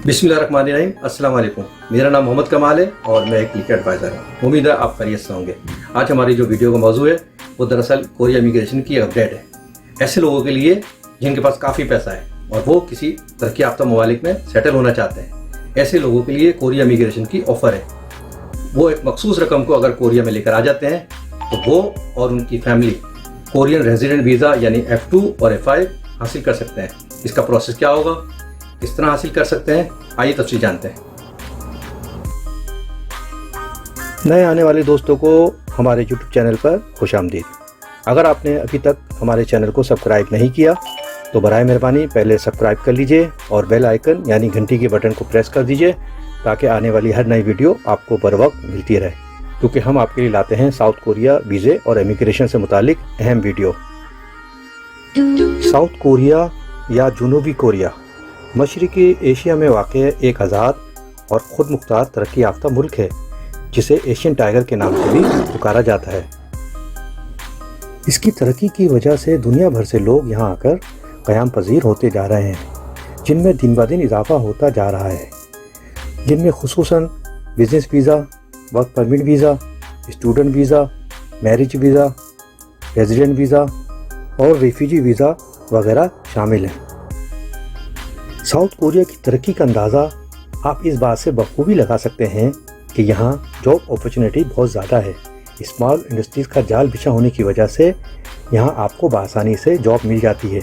बिस्मिल्लाहिर्रहमानिर्रहीम, अस्सलाम वालेकुम। मेरा नाम मोहम्मद कमाल है और मैं एक लीगल एडवाइज़र हूँ। उम्मीद है आप खैरियत से होंगे। आज हमारी जो वीडियो का मौजू है वो दरअसल कोरिया इमिग्रेशन की अपडेट है। ऐसे लोगों के लिए जिनके पास काफ़ी पैसा है और वो किसी तरक्की याफ्ता ममालिक में सेटल होना चाहते हैं, ऐसे लोगों के लिए कोरिया इमिग्रेशन की ऑफ़र है। वो एक मखसूस रकम को अगर कोरिया में लेकर आ जाते हैं तो वो और उनकी फैमिली कोरियन रेजिडेंट वीज़ा यानी F2 और F5 हासिल कर सकते हैं। इसका प्रोसेस क्या होगा, किस तरह हासिल कर सकते हैं, आइए तफसील जानते हैं। नए आने वाले दोस्तों को हमारे YouTube चैनल पर खुशामदीद। अगर आपने अभी तक हमारे चैनल को सब्सक्राइब नहीं किया तो बराए मेहरबानी पहले सब्सक्राइब कर लीजिए और बेल आइकन यानी घंटी के बटन को प्रेस कर दीजिए ताकि आने वाली हर नई वीडियो आपको बर वक्त मिलती रहे, क्योंकि हम आपके लिए लाते हैं साउथ कोरिया वीज़े और इमिग्रेशन से मुतालिक अहम वीडियो। साउथ कोरिया या जनूबी कोरिया मशरक़ी एशिया में वाक़ एक आज़ाद और ख़ुद मुख्तार तरक्की याफ्ता मुल्क है जिसे एशियन टाइगर के नाम से भी पुकारा जाता है। इसकी तरक्की की वजह से दुनिया भर से लोग यहाँ आकर क़याम पज़ीर होते जा रहे हैं, जिनमें दिन ब दिन इजाफ़ा होता जा रहा है, जिनमें खुसूसन business visa, work permit visa, student visa, marriage visa, resident visa और रेफ्यूजी वीज़ा वगैरह शामिल हैं। साउथ कोरिया की तरक्की का अंदाज़ा आप इस बात से बखूबी लगा सकते हैं कि यहाँ जॉब अपॉर्चुनिटी बहुत ज़्यादा है। स्मॉल इंडस्ट्रीज़ का जाल बिछा होने की वजह से यहाँ आपको बआसानी से जॉब मिल जाती है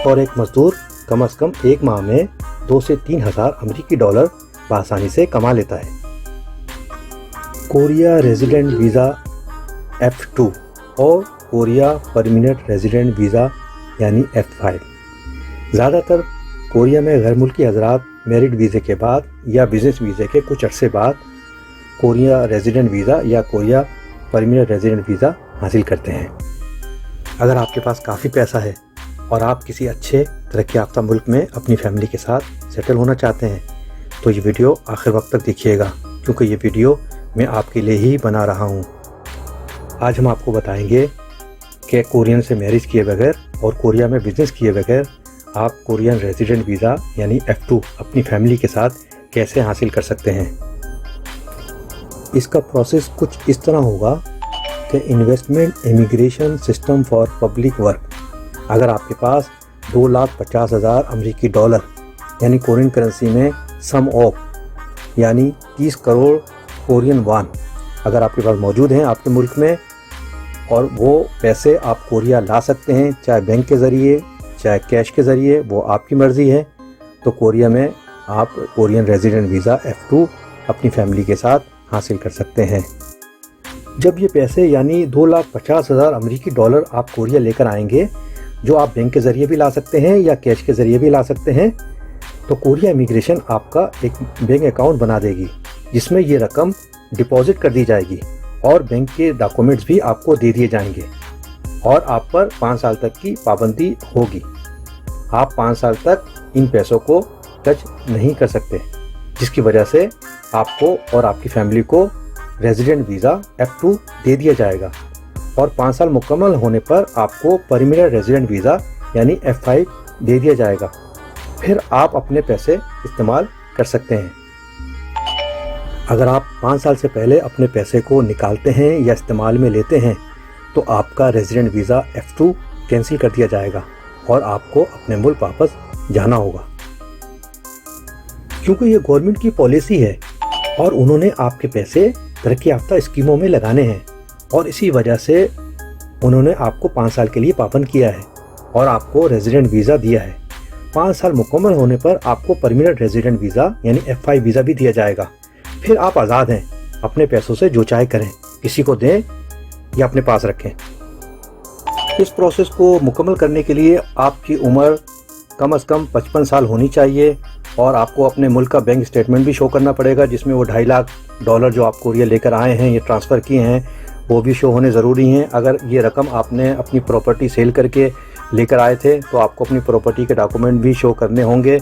और एक मज़दूर कम से कम एक माह में 2 से 3 हज़ार अमरीकी डॉलर बआसानी से कमा लेता है। कोरिया रेजिडेंट वीज़ा F2 और कोरिया परमानेंट रेजिडेंट वीज़ा यानी F5 ज़्यादातर कोरिया में गैर मुल्की हज़रात मेरिट वीज़े के बाद या बिज़नेस वीज़े के कुछ अरसे बाद कोरिया रेजिडेंट वीज़ा या कोरिया परमानेंट रेजिडेंट वीज़ा हासिल करते हैं। अगर आपके पास काफ़ी पैसा है और आप किसी अच्छे तरक्की याफ्ता मुल्क में अपनी फैमिली के साथ सेटल होना चाहते हैं तो ये वीडियो आखिर वक्त तक देखिएगा, क्योंकि ये वीडियो मैं आपके लिए ही बना रहा हूँ। आज हम आपको बताएंगे कि कोरियन से मैरिज किए बगैर और कोरिया में बिज़नेस किए बगैर आप कोरियन रेजिडेंट वीज़ा यानी F2 अपनी फैमिली के साथ कैसे हासिल कर सकते हैं। इसका प्रोसेस कुछ इस तरह होगा कि investment immigration system for public work. अगर आपके पास 2,50,000 अमरीकी डॉलर यानी कोरियन करेंसी में सम ऑफ यानी 30 करोड़ कोरियन वान अगर आपके पास मौजूद हैं आपके मुल्क में और वो पैसे आप कोरिया ला सकते हैं, चाहे बैंक के ज़रिए चाहे कैश के ज़रिए, वो आपकी मर्ज़ी है, तो कोरिया में आप कोरियन रेजिडेंट वीज़ा F2 अपनी फैमिली के साथ हासिल कर सकते हैं। जब ये पैसे यानी 2,50,000 अमरीकी डॉलर आप कोरिया लेकर आएंगे, जो आप बैंक के ज़रिए भी ला सकते हैं या कैश के ज़रिए भी ला सकते हैं, तो कोरिया इमिग्रेशन आपका एक बैंक अकाउंट बना देगी जिसमें ये रकम डिपॉज़िट कर दी जाएगी और बैंक के डॉक्यूमेंट्स भी आपको दे दिए जाएंगे और आप पर 5 साल तक की पाबंदी होगी। आप 5 साल तक इन पैसों को टच नहीं कर सकते, जिसकी वजह से आपको और आपकी फैमिली को रेजिडेंट वीज़ा F2 दे दिया जाएगा और 5 साल मुकम्मल होने पर आपको परमानेंट रेजिडेंट वीज़ा यानी F5 दे दिया जाएगा। फिर आप अपने पैसे इस्तेमाल कर सकते हैं। अगर आप 5 साल से पहले अपने पैसे को निकालते हैं या इस्तेमाल में लेते हैं तो आपका रेजिडेंट वीज़ा F2 कैंसिल कर दिया जाएगा और आपको अपने मुल्क वापस जाना होगा, क्योंकि ये गवर्नमेंट की पॉलिसी है और उन्होंने आपके पैसे तरक्की याफ्ता स्कीमों में लगाने हैं और इसी वजह से उन्होंने आपको 5 साल के लिए पाबंद किया है और आपको रेजिडेंट वीज़ा दिया है। 5 साल मुकम्मल होने पर आपको परमानेंट रेजिडेंट वीज़ा यानी F5 वीज़ा भी दिया जाएगा। फिर आप आज़ाद हैं, अपने पैसों से जो चाहे करें, किसी को दें या अपने पास रखें। इस प्रोसेस को मुकम्मल करने के लिए आपकी उम्र कम से कम 55 साल होनी चाहिए और आपको अपने मुल्क का बैंक स्टेटमेंट भी शो करना पड़ेगा, जिसमें वो 2.5 लाख डॉलर जो आप कोरिया लेकर आए हैं, ये ट्रांसफ़र किए हैं, वो भी शो होने ज़रूरी हैं। अगर ये रकम आपने अपनी प्रॉपर्टी सेल करके लेकर आए थे तो आपको अपनी प्रॉपर्टी के डॉक्यूमेंट भी शो करने होंगे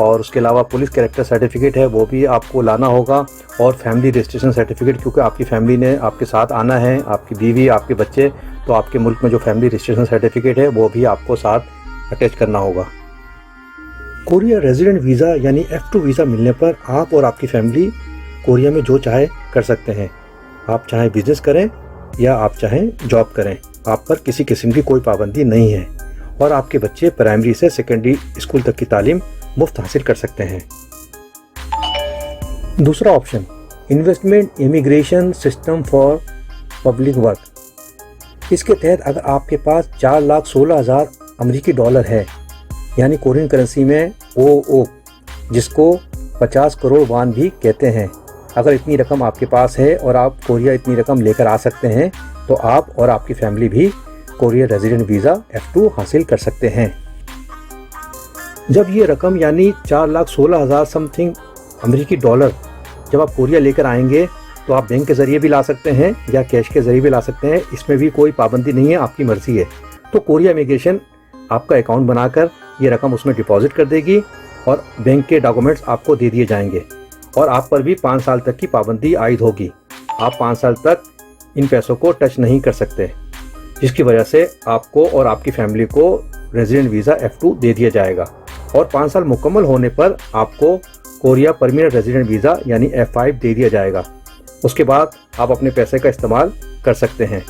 और उसके अलावा पुलिस कैरेक्टर सर्टिफिकेट है वो भी आपको लाना होगा और फैमिली रजिस्ट्रेशन सर्टिफिकेट, क्योंकि आपकी फैमिली ने आपके साथ आना है, आपकी बीवी, आपके बच्चे, तो आपके मुल्क में जो फैमिली रजिस्ट्रेशन सर्टिफिकेट है वो भी आपको साथ अटैच करना होगा। कोरिया रेजिडेंट वीज़ा यानी F2 वीज़ा मिलने पर आप और आपकी फैमिली कोरिया में जो चाहे कर सकते हैं। आप चाहे बिजनेस करें या आप चाहें जॉब करें, आप पर किसी किस्म की कोई पाबंदी नहीं है और आपके बच्चे प्राइमरी से सेकेंडरी स्कूल तक की तालीम मुफ्त हासिल कर सकते हैं। दूसरा option, investment immigration system for public work. इसके तहत अगर आपके पास 4,16,000 अमेरिकी डॉलर है, यानी कोरियन करेंसी में OO, जिसको 50 करोड़ वान भी कहते हैं, अगर इतनी रकम आपके पास है और आप कोरिया इतनी रकम लेकर आ सकते हैं तो आप और आपकी फैमिली भी कोरिया रेजिडेंट वीज़ा F2 हासिल कर सकते हैं। जब ये रकम यानी 4,16,000 समथिंग अमेरिकी डॉलर जब आप कोरिया लेकर आएंगे तो आप बैंक के ज़रिए भी ला सकते हैं या कैश के ज़रिए भी ला सकते हैं, इसमें भी कोई पाबंदी नहीं है, आपकी मर्ज़ी है। तो कोरिया इमिग्रेशन आपका अकाउंट बनाकर ये रकम उसमें डिपॉजिट कर देगी और बैंक के डॉक्यूमेंट्स आपको दे दिए जाएंगे और आप पर भी 5 साल तक की पाबंदी आयद होगी। आप 5 साल तक इन पैसों को टच नहीं कर सकते, जिसकी वजह से आपको और आपकी फैमिली को रेजिडेंट वीज़ा F2 दे दिया जाएगा और 5 साल मुकम्मल होने पर आपको कोरिया परमानेंट रेजिडेंट वीज़ा यानी F5 दे दिया जाएगा। उसके बाद आप अपने पैसे का इस्तेमाल कर सकते हैं।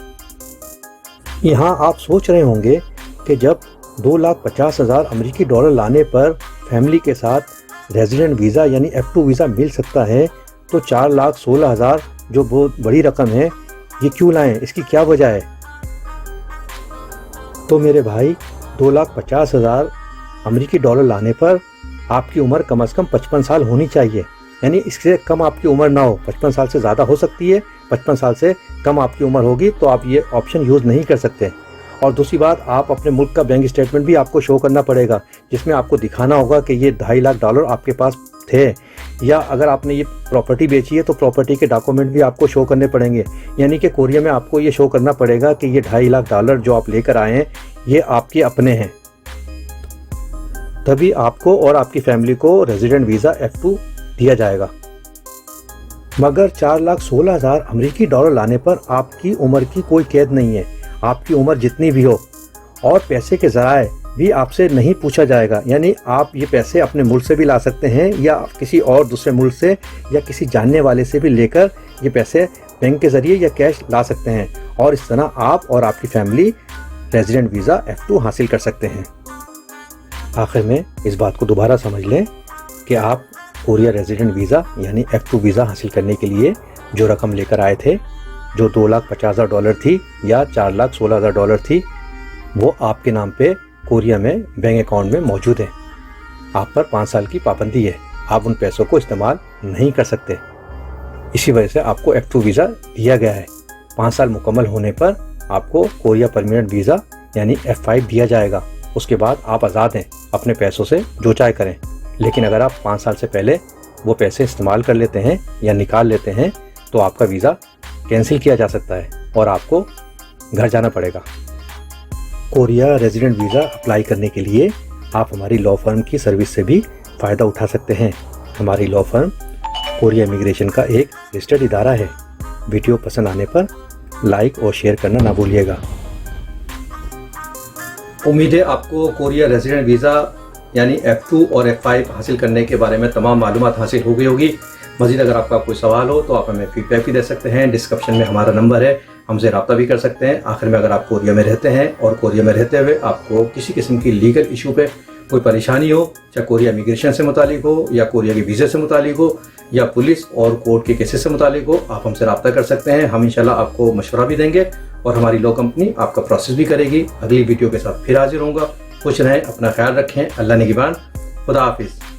यहाँ आप सोच रहे होंगे कि जब 2,50,000 अमेरिकी डॉलर लाने पर फैमिली के साथ रेजिडेंट वीज़ा यानी F2 वीज़ा मिल सकता है तो 4,16,000 जो बहुत बड़ी रकम है ये क्यों लाएं, इसकी क्या वजह है? तो मेरे भाई 2,50,000 अमेरिकी डॉलर लाने पर आपकी उम्र कम से कम 55 साल होनी चाहिए, यानी इससे कम आपकी उम्र ना हो। 55 साल से ज़्यादा हो सकती है, 55 साल से कम आपकी उम्र होगी तो आप ये ऑप्शन यूज़ नहीं कर सकते। और दूसरी बात, आप अपने मुल्क का बैंक स्टेटमेंट भी आपको शो करना पड़ेगा, जिसमें आपको दिखाना होगा कि ये 2.5 लाख डॉलर आपके पास थे, या अगर आपने ये प्रॉपर्टी बेची है तो प्रॉपर्टी के डॉक्यूमेंट भी आपको शो करने पड़ेंगे। यानी कि कोरिया में आपको ये शो करना पड़ेगा कि ये 2.5 लाख डॉलर जो आप लेकर आए हैं ये आपके अपने हैं, तभी आपको और आपकी फैमिली को रेजिडेंट वीज़ा F2 दिया जाएगा। मगर 4,16,000 अमेरिकी डॉलर लाने पर आपकी उम्र की कोई कैद नहीं है, आपकी उम्र जितनी भी हो, और पैसे के ज़राए भी आपसे नहीं पूछा जाएगा। यानी आप ये पैसे अपने मुल्क से भी ला सकते हैं या किसी और दूसरे मुल्क से या किसी जानने वाले से भी लेकर ये पैसे बैंक के ज़रिए या कैश ला सकते हैं और इस तरह आप और आपकी फैमिली रेजिडेंट वीज़ा F2 हासिल कर सकते हैं। आखिर में इस बात को दोबारा समझ लें कि आप कोरिया रेजिडेंट वीज़ा यानी F2 वीज़ा हासिल करने के लिए जो रकम लेकर आए थे, जो 2,50,000 डॉलर थी या 4,16,000 डॉलर थी, वो आपके नाम पे कोरिया में बैंक अकाउंट में मौजूद है। आप पर 5 साल की पाबंदी है, आप उन पैसों को इस्तेमाल नहीं कर सकते। इसी वजह से आपको F2 वीज़ा दिया गया है। 5 साल मुकम्मल होने पर आपको कोरिया परमानेंट वीज़ा यानी F5 दिया जाएगा। उसके बाद आप आज़ाद हैं, अपने पैसों से जो चाहे करें। लेकिन अगर आप 5 साल से पहले वो पैसे इस्तेमाल कर लेते हैं या निकाल लेते हैं तो आपका वीज़ा कैंसिल किया जा सकता है और आपको घर जाना पड़ेगा। कोरिया रेजिडेंट वीज़ा अप्लाई करने के लिए आप हमारी लॉ फर्म की सर्विस से भी फ़ायदा उठा सकते हैं। हमारी लॉ फर्म कोरिया इमिग्रेशन का एक रजिस्टर्ड इदारा है। वीडियो पसंद आने पर लाइक और शेयर करना ना भूलिएगा। उम्मीद है आपको कोरिया रेजिडेंट वीज़ा यानी F2 और F5 हासिल करने के बारे में तमाम मालूमात हासिल हो गई होगी। मज़ीद अगर आपका कोई सवाल हो तो आप हमें फीडबैक भी दे सकते हैं। डिस्क्रिप्शन में हमारा नंबर है, हमसे रब्ता भी कर सकते हैं। आखिर में अगर आप कोरिया में रहते हैं और कोरिया में रहते हुए आपको किसी किस्म की लीगल इशू पे कोई परेशानी हो, चाहे कोरिया इमिग्रेशन से मुतालिक हो या कोरिया के वीज़े से मुतालिक हो या पुलिस और कोर्ट के केसेस से मुतालिक हो, आप हमसे रब्ता कर सकते हैं। हम इंशाल्लाह आपको मशवरा भी देंगे और हमारी लॉ कंपनी आपका प्रोसेस भी करेगी। अगली वीडियो के साथ फिर हाजिर होऊंगा। खुश रहें, अपना ख्याल रखें। अल्लाह निगहबान। खुदा हाफिज़।